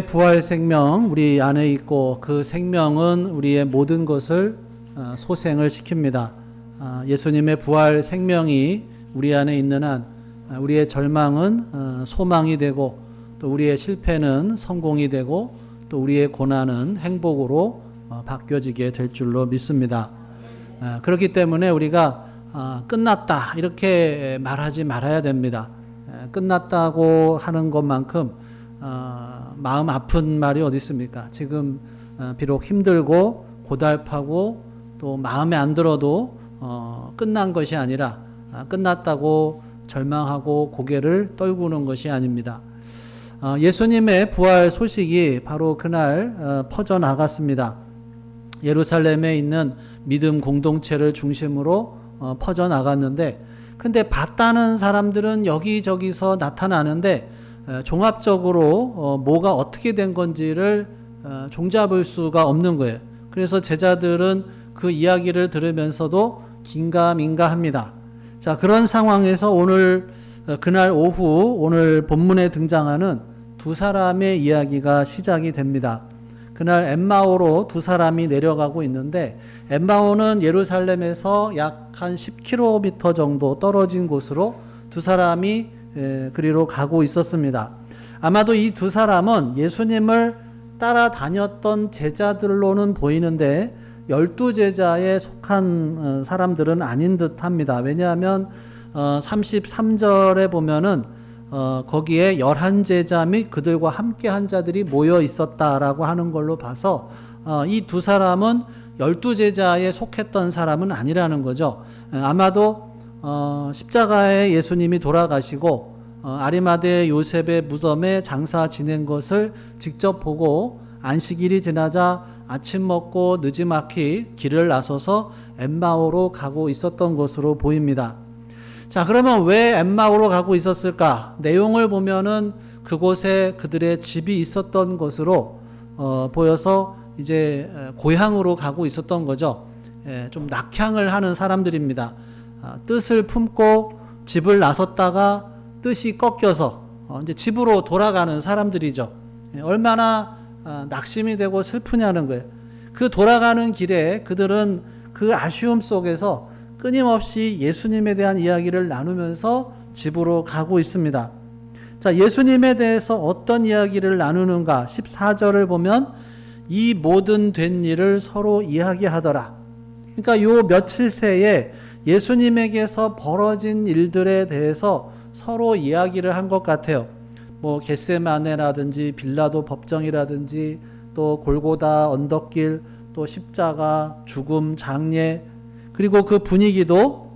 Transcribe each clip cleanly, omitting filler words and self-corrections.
부활 생명 우리 안에 있고 그 생명은 우리의 모든 것을 소생을 시킵니다. 예수님의 부활 생명이 우리 안에 있는 한 우리의 절망은 소망이 되고 또 우리의 실패는 성공이 되고 또 우리의 고난은 행복으로 바뀌어지게 될 줄로 믿습니다. 그렇기 때문에 우리가 끝났다 이렇게 말하지 말아야 됩니다. 끝났다고 하는 것만큼 마음 아픈 말이 어디 있습니까? 지금 비록 힘들고 고달파고 또 마음에 안 들어도 끝난 것이 아니라 끝났다고 절망하고 고개를 떨구는 것이 아닙니다. 예수님의 부활 소식이 바로 그날 퍼져나갔습니다. 예루살렘에 있는 믿음 공동체를 중심으로 퍼져나갔는데 근데 봤다는 사람들은 여기저기서 나타나는데 종합적으로 뭐가 어떻게 된 건지를 종잡을 수가 없는 거예요. 그래서 제자들은 그 이야기를 들으면서도 긴가민가합니다. 자, 그런 상황에서 그날 오후 오늘 본문에 등장하는 두 사람의 이야기가 시작이 됩니다. 그날 엠마오로 두 사람이 내려가고 있는데 엠마오는 예루살렘에서 약 한 10km 정도 떨어진 곳으로 두 사람이 그리로 가고 있었습니다. 아마도 이 두 사람은 예수님을 따라다녔던 제자들로는 보이는데 12제자에 속한 사람들은 아닌 듯합니다. 왜냐하면 33절에 보면은 거기에 11제자 및 그들과 함께한 자들이 모여 있었다라고 하는 걸로 봐서 이 두 사람은 12제자에 속했던 사람은 아니라는 거죠. 아마도 십자가에 예수님이 돌아가시고 아리마대 요셉의 무덤에 장사 지낸 것을 직접 보고 안식일이 지나자 아침 먹고 느지막이 길을 나서서 엠마오로 가고 있었던 것으로 보입니다. 자, 그러면 왜 엠마오로 가고 있었을까? 내용을 보면은 그곳에 그들의 집이 있었던 것으로 보여서 이제 고향으로 가고 있었던 거죠. 좀 낙향을 하는 사람들입니다. 뜻을 품고 집을 나섰다가 뜻이 꺾여서 이제 집으로 돌아가는 사람들이죠. 얼마나 낙심이 되고 슬프냐는 거예요. 그 돌아가는 길에 그들은 그 아쉬움 속에서 끊임없이 예수님에 대한 이야기를 나누면서 집으로 가고 있습니다. 자, 예수님에 대해서 어떤 이야기를 나누는가? 14절을 보면 이 모든 된 일을 서로 이야기하더라. 그러니까 요 며칠 새에 예수님에게서 벌어진 일들에 대해서 서로 이야기를 한 것 같아요. 뭐 겟세마네라든지 빌라도 법정이라든지 또 골고다 언덕길 또 십자가 죽음 장례 그리고 그 분위기도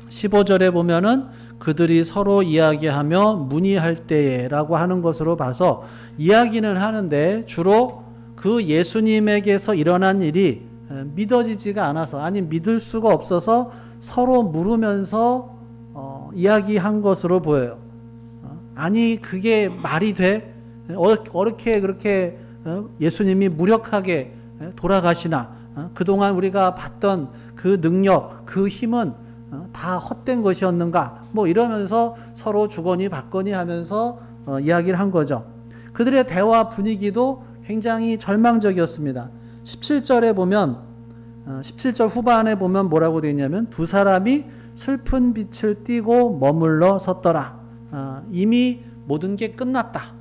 15절에 보면은 그들이 서로 이야기하며 문의할 때에라고 하는 것으로 봐서 이야기는 하는데 주로 그 예수님에게서 일어난 일이 믿어지지가 않아서 아니 믿을 수가 없어서 서로 물으면서 이야기한 것으로 보여요. 아니 그게 말이 돼? 어떻게 그렇게 예수님이 무력하게 돌아가시나? 그동안 우리가 봤던 그 능력, 그 힘은 다 헛된 것이었는가? 뭐 이러면서 서로 주거니 받거니 하면서 이야기를 한 거죠. 그들의 대화 분위기도 굉장히 절망적이었습니다. 17절에 보면 17절 후반에 보면 뭐라고 되어 있냐면 두 사람이 슬픈 빛을 띠고 머물러 섰더라. 이미 모든 게 끝났다.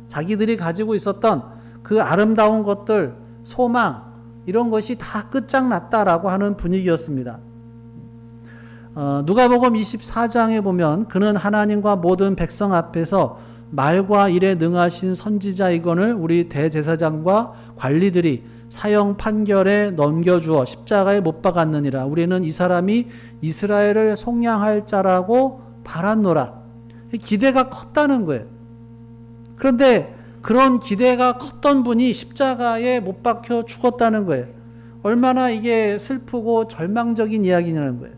자기들이 가지고 있었던 그 아름다운 것들, 소망 이런 것이 다 끝장났다라고 하는 분위기였습니다. 누가복음 24장에 보면 그는 하나님과 모든 백성 앞에서 말과 일에 능하신 선지자이거늘 우리 대제사장과 관리들이 사형 판결에 넘겨주어 십자가에 못 박았느니라. 우리는 이 사람이 이스라엘을 속량할 자라고 바랐노라. 기대가 컸다는 거예요. 그런데 그런 기대가 컸던 분이 십자가에 못 박혀 죽었다는 거예요. 얼마나 이게 슬프고 절망적인 이야기냐는 거예요.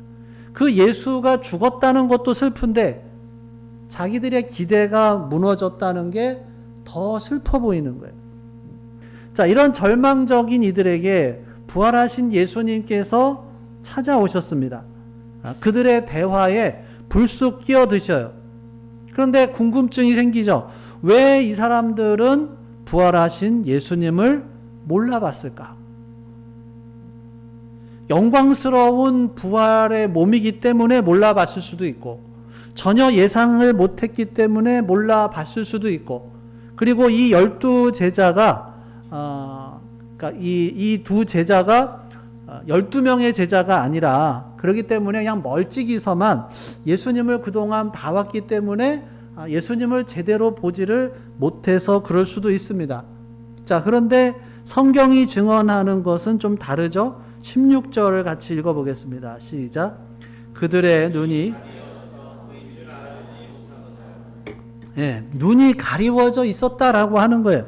그 예수가 죽었다는 것도 슬픈데 자기들의 기대가 무너졌다는 게 더 슬퍼 보이는 거예요. 자, 이런 절망적인 이들에게 부활하신 예수님께서 찾아오셨습니다. 그들의 대화에 불쑥 끼어드셔요. 그런데 궁금증이 생기죠. 왜 이 사람들은 부활하신 예수님을 몰라봤을까? 영광스러운 부활의 몸이기 때문에 몰라봤을 수도 있고, 전혀 예상을 못했기 때문에 몰라봤을 수도 있고, 그리고 이 12제자가 그러니까 이 두 제자가 12명의 제자가 아니라 그렇기 때문에 그냥 멀찍이서만 예수님을 그동안 봐왔기 때문에 예수님을 제대로 보지를 못해서 그럴 수도 있습니다. 자, 그런데 성경이 증언하는 것은 좀 다르죠. 16절을 같이 읽어보겠습니다. 시작. 그들의 눈이 눈이 가리워져 있었다라고 하는 거예요.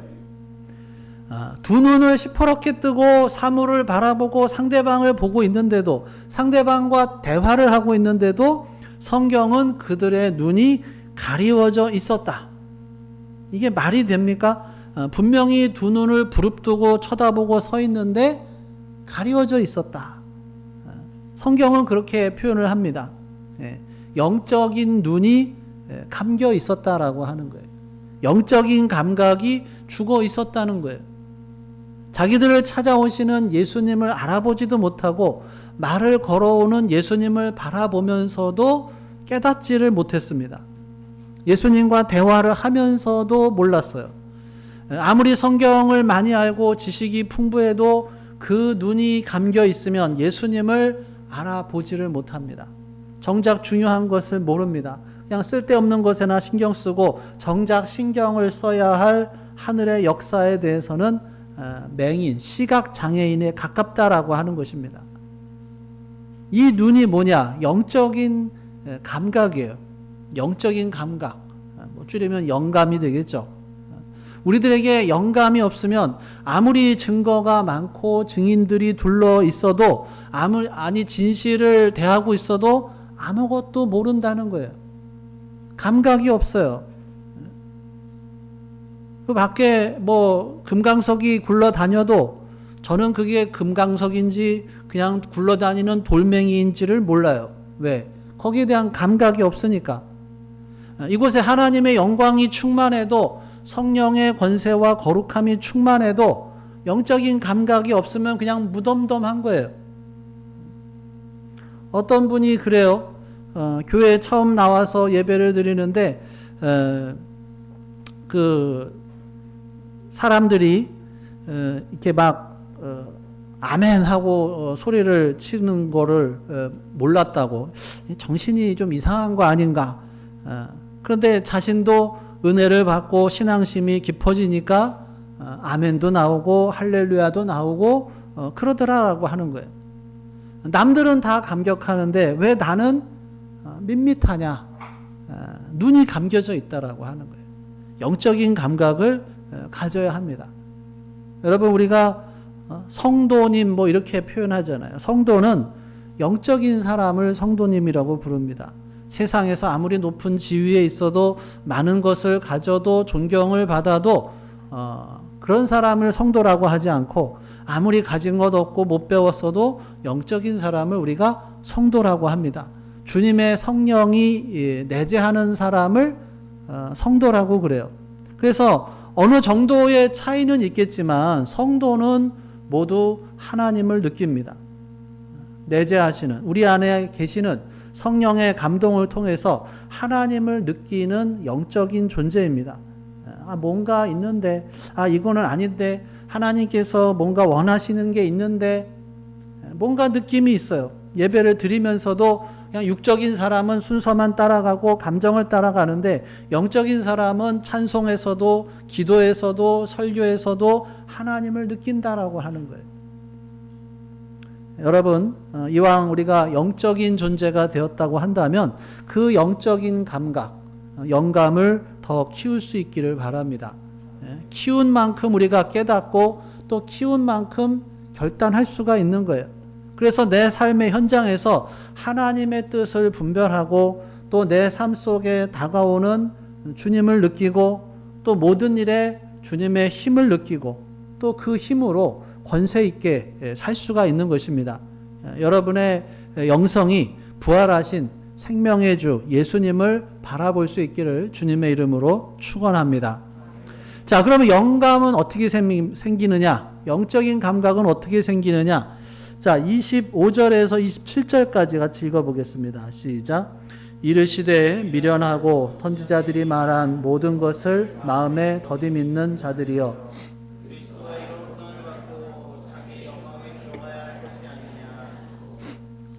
두 눈을 시퍼렇게 뜨고 사물을 바라보고 상대방을 보고 있는데도, 상대방과 대화를 하고 있는데도 성경은 그들의 눈이 가리워져 있었다. 이게 말이 됩니까? 분명히 두 눈을 부릅뜨고 쳐다보고 서 있는데 가리워져 있었다. 성경은 그렇게 표현을 합니다. 영적인 눈이 감겨 있었다라고 하는 거예요. 영적인 감각이 죽어 있었다는 거예요. 자기들을 찾아오시는 예수님을 알아보지도 못하고 말을 걸어오는 예수님을 바라보면서도 깨닫지를 못했습니다. 예수님과 대화를 하면서도 몰랐어요. 아무리 성경을 많이 알고 지식이 풍부해도 그 눈이 감겨 있으면 예수님을 알아보지를 못합니다. 정작 중요한 것을 모릅니다. 그냥 쓸데없는 것에나 신경 쓰고 정작 신경을 써야 할 하늘의 역사에 대해서는 맹인, 시각장애인에 가깝다라고 하는 것입니다. 이 눈이 뭐냐? 영적인 감각이에요. 영적인 감각. 줄이면 영감이 되겠죠. 우리들에게 영감이 없으면 아무리 증거가 많고 증인들이 둘러 있어도 진실을 대하고 있어도 아무것도 모른다는 거예요. 감각이 없어요. 그 밖에 금강석이 굴러다녀도 저는 그게 금강석인지 그냥 굴러다니는 돌멩이인지를 몰라요. 왜? 거기에 대한 감각이 없으니까. 이곳에 하나님의 영광이 충만해도, 성령의 권세와 거룩함이 충만해도 영적인 감각이 없으면 그냥 무덤덤한 거예요. 어떤 분이 그래요. 교회에 처음 나와서 예배를 드리는데 사람들이 이렇게 막 아멘 하고 소리를 치는 거를 몰랐다고, 정신이 좀 이상한 거 아닌가. 그런데 자신도 은혜를 받고 신앙심이 깊어지니까 아멘도 나오고 할렐루야도 나오고 그러더라라고 하는 거예요. 남들은 다 감격하는데 왜 나는 밋밋하냐? 눈이 감겨져 있다라고 하는 거예요. 영적인 감각을 가져야 합니다. 여러분, 우리가 성도님 이렇게 표현하잖아요. 성도는 영적인 사람을 성도님이라고 부릅니다. 세상에서 아무리 높은 지위에 있어도, 많은 것을 가져도, 존경을 받아도 그런 사람을 성도라고 하지 않고, 아무리 가진 것 없고 못 배웠어도 영적인 사람을 우리가 성도라고 합니다. 주님의 성령이 내재하는 사람을 성도라고 그래요. 그래서 어느 정도의 차이는 있겠지만 성도는 모두 하나님을 느낍니다. 내재하시는, 우리 안에 계시는 성령의 감동을 통해서 하나님을 느끼는 영적인 존재입니다. 뭔가 있는데, 이거는 아닌데, 하나님께서 뭔가 원하시는 게 있는데, 뭔가 느낌이 있어요. 예배를 드리면서도 그냥 육적인 사람은 순서만 따라가고 감정을 따라가는데, 영적인 사람은 찬송에서도 기도에서도 설교에서도 하나님을 느낀다라고 하는 거예요. 여러분, 이왕 우리가 영적인 존재가 되었다고 한다면 그 영적인 감각, 영감을 더 키울 수 있기를 바랍니다. 키운 만큼 우리가 깨닫고 또 키운 만큼 결단할 수가 있는 거예요. 그래서 내 삶의 현장에서 하나님의 뜻을 분별하고 또 내 삶 속에 다가오는 주님을 느끼고 또 모든 일에 주님의 힘을 느끼고 또 그 힘으로 권세 있게 살 수가 있는 것입니다. 여러분의 영성이 부활하신 생명의 주 예수님을 바라볼 수 있기를 주님의 이름으로 축원합니다. 자, 그러면 영감은 어떻게 생기느냐? 영적인 감각은 어떻게 생기느냐? 자, 25절에서 27절까지 같이 읽어보겠습니다. 시작. 이르시되 미련하고 선지자들이 말한 모든 것을 마음에 더디 믿는 자들이여,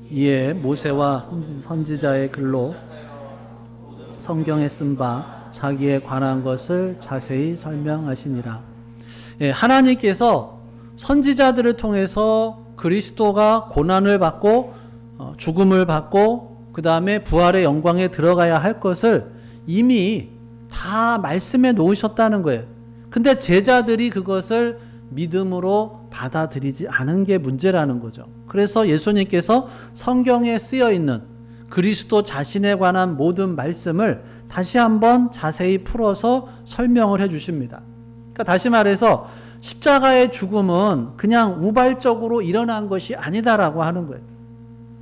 이에 모세와 선지자의 글로 성경에 쓴 바 자기에 관한 것을 자세히 설명하시니라. 예, 하나님께서 선지자들을 통해서 그리스도가 고난을 받고 죽음을 받고 그 다음에 부활의 영광에 들어가야 할 것을 이미 다 말씀해 놓으셨다는 거예요. 근데 제자들이 그것을 믿음으로 받아들이지 않은 게 문제라는 거죠. 그래서 예수님께서 성경에 쓰여 있는 그리스도 자신에 관한 모든 말씀을 다시 한번 자세히 풀어서 설명을 해 주십니다. 그러니까 다시 말해서 십자가의 죽음은 그냥 우발적으로 일어난 것이 아니다라고 하는 거예요.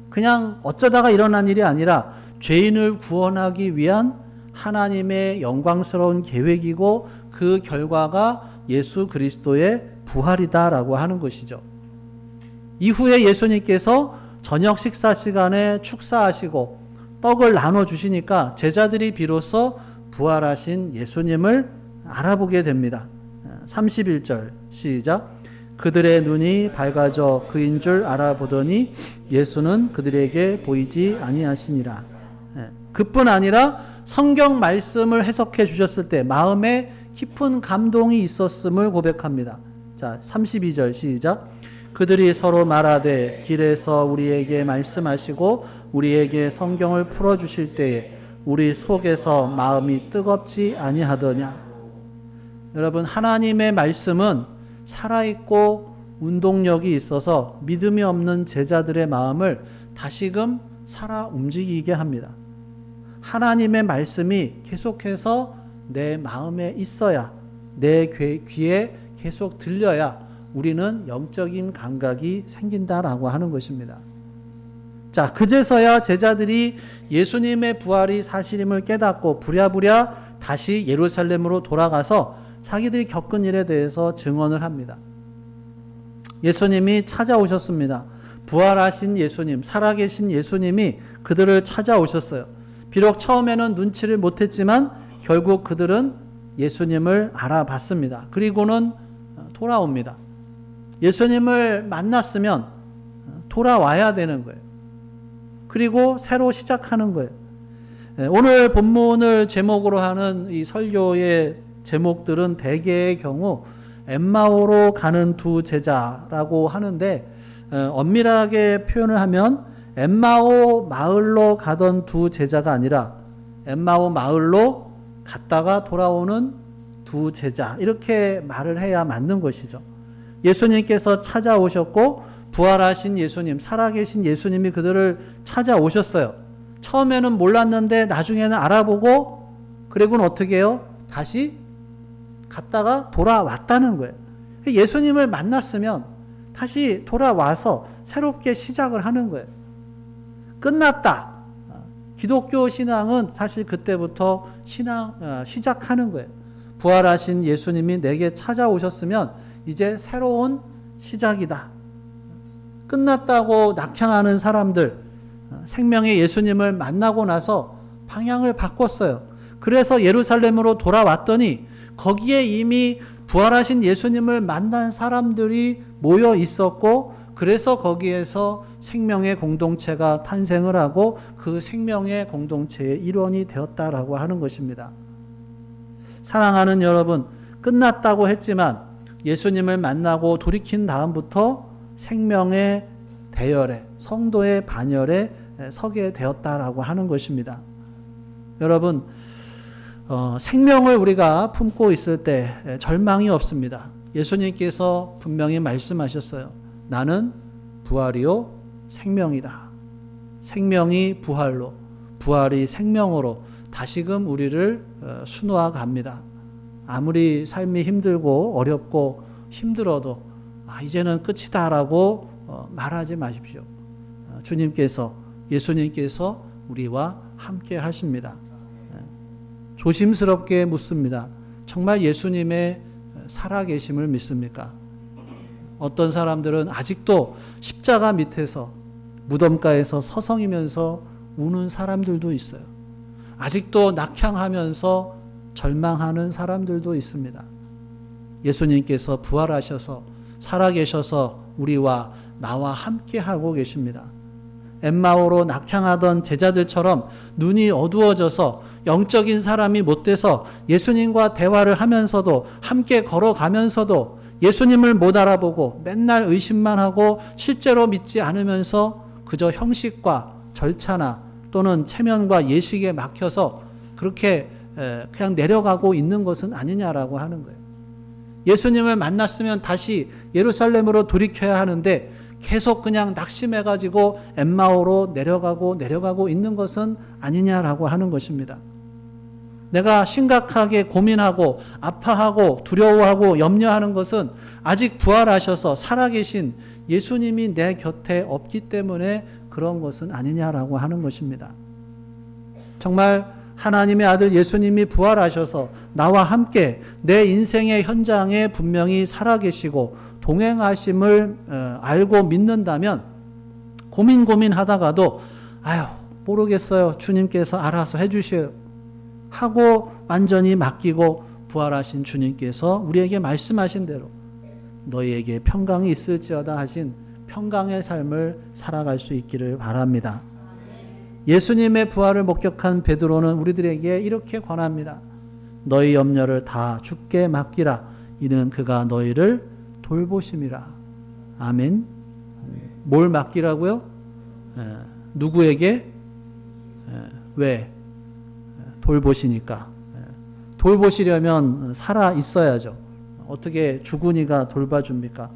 그냥 어쩌다가 일어난 일이 아니라 죄인을 구원하기 위한 하나님의 영광스러운 계획이고 그 결과가 예수 그리스도의 부활이다라고 하는 것이죠. 이후에 예수님께서 저녁 식사 시간에 축사하시고 떡을 나눠주시니까 제자들이 비로소 부활하신 예수님을 알아보게 됩니다. 31절 시작. 그들의 눈이 밝아져 그인 줄 알아보더니 예수는 그들에게 보이지 아니하시니라. 그뿐 아니라 성경 말씀을 해석해 주셨을 때 마음에 깊은 감동이 있었음을 고백합니다. 자, 32절 시작. 그들이 서로 말하되 길에서 우리에게 말씀하시고 우리에게 성경을 풀어주실 때에 우리 속에서 마음이 뜨겁지 아니하더냐. 여러분, 하나님의 말씀은 살아있고 운동력이 있어서 믿음이 없는 제자들의 마음을 다시금 살아 움직이게 합니다. 하나님의 말씀이 계속해서 내 마음에 있어야, 내 귀에 계속 들려야 우리는 영적인 감각이 생긴다라고 하는 것입니다. 자, 그제서야 제자들이 예수님의 부활이 사실임을 깨닫고 부랴부랴 다시 예루살렘으로 돌아가서 자기들이 겪은 일에 대해서 증언을 합니다. 예수님이 찾아오셨습니다. 부활하신 예수님, 살아계신 예수님이 그들을 찾아오셨어요. 비록 처음에는 눈치를 못했지만 결국 그들은 예수님을 알아봤습니다. 그리고는 돌아옵니다. 예수님을 만났으면 돌아와야 되는 거예요. 그리고 새로 시작하는 거예요. 오늘 본문을 제목으로 하는 이 설교의 제목들은 대개의 경우 엠마오로 가는 두 제자라고 하는데, 엄밀하게 표현을 하면 엠마오 마을로 가던 두 제자가 아니라 엠마오 마을로 갔다가 돌아오는 두 제자, 이렇게 말을 해야 맞는 것이죠. 예수님께서 찾아오셨고 부활하신 예수님, 살아계신 예수님이 그들을 찾아오셨어요. 처음에는 몰랐는데 나중에는 알아보고, 그리고는 어떻게 해요? 다시 갔다가 돌아왔다는 거예요. 예수님을 만났으면 다시 돌아와서 새롭게 시작을 하는 거예요. 끝났다. 기독교 신앙은 사실 그때부터 시작하는 거예요. 부활하신 예수님이 내게 찾아오셨으면 이제 새로운 시작이다. 끝났다고 낙향하는 사람들, 생명의 예수님을 만나고 나서 방향을 바꿨어요. 그래서 예루살렘으로 돌아왔더니 거기에 이미 부활하신 예수님을 만난 사람들이 모여 있었고, 그래서 거기에서 생명의 공동체가 탄생을 하고 그 생명의 공동체의 일원이 되었다라고 하는 것입니다. 사랑하는 여러분, 끝났다고 했지만 예수님을 만나고 돌이킨 다음부터 생명의 대열에, 성도의 반열에 서게 되었다라고 하는 것입니다. 여러분, 생명을 우리가 품고 있을 때 절망이 없습니다. 예수님께서 분명히 말씀하셨어요. 나는 부활이요 생명이다. 생명이 부활로, 부활이 생명으로 다시금 우리를 수놓아 갑니다. 아무리 삶이 힘들고 어렵고 힘들어도 이제는 끝이다라고 말하지 마십시오. 주님께서, 예수님께서 우리와 함께 하십니다. 조심스럽게 묻습니다. 정말 예수님의 살아계심을 믿습니까? 어떤 사람들은 아직도 십자가 밑에서 무덤가에서 서성이면서 우는 사람들도 있어요. 아직도 낙향하면서 절망하는 사람들도 있습니다. 예수님께서 부활하셔서 살아계셔서 우리와 나와 함께하고 계십니다. 엠마오로 낙향하던 제자들처럼 눈이 어두워져서 영적인 사람이 못 돼서 예수님과 대화를 하면서도 함께 걸어가면서도 예수님을 못 알아보고 맨날 의심만 하고 실제로 믿지 않으면서 그저 형식과 절차나 또는 체면과 예식에 막혀서 그렇게 그냥 내려가고 있는 것은 아니냐라고 하는 거예요. 예수님을 만났으면 다시 예루살렘으로 돌이켜야 하는데 계속 그냥 낙심해가지고 엠마오로 내려가고 있는 것은 아니냐라고 하는 것입니다. 내가 심각하게 고민하고 아파하고 두려워하고 염려하는 것은 아직 부활하셔서 살아계신 예수님이 내 곁에 없기 때문에 그런 것은 아니냐라고 하는 것입니다. 정말 하나님의 아들 예수님이 부활하셔서 나와 함께 내 인생의 현장에 분명히 살아계시고 동행하심을 알고 믿는다면 고민하다가도 아유 모르겠어요. 주님께서 알아서 해주셔요. 하고 완전히 맡기고 부활하신 주님께서 우리에게 말씀하신 대로 너희에게 평강이 있을지어다 하신 평강의 삶을 살아갈 수 있기를 바랍니다. 예수님의 부활을 목격한 베드로는 우리들에게 이렇게 권합니다. 너희 염려를 다 주께 맡기라. 이는 그가 너희를 돌보심이라. 아멘. 뭘 맡기라고요? 누구에게? 왜? 돌보시니까. 돌보시려면 살아 있어야죠. 어떻게 죽은이가 돌봐줍니까?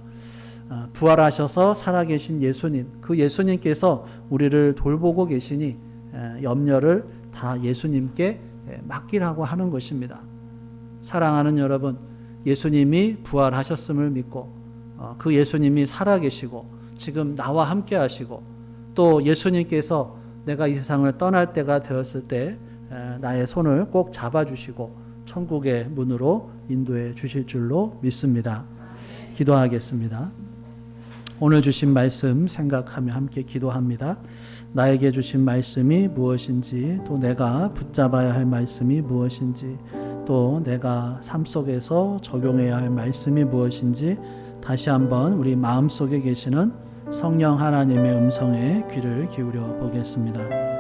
부활하셔서 살아계신 예수님, 그 예수님께서 우리를 돌보고 계시니 염려를 다 예수님께 맡기라고 하는 것입니다. 사랑하는 여러분, 예수님이 부활하셨음을 믿고 그 예수님이 살아계시고 지금 나와 함께 하시고 또 예수님께서 내가 이 세상을 떠날 때가 되었을 때 나의 손을 꼭 잡아주시고 천국의 문으로 인도해 주실 줄로 믿습니다. 기도하겠습니다. 오늘 주신 말씀 생각하며 함께 기도합니다. 나에게 주신 말씀이 무엇인지, 또 내가 붙잡아야 할 말씀이 무엇인지, 또 내가 삶 속에서 적용해야 할 말씀이 무엇인지 다시 한번 우리 마음속에 계시는 성령 하나님의 음성에 귀를 기울여 보겠습니다.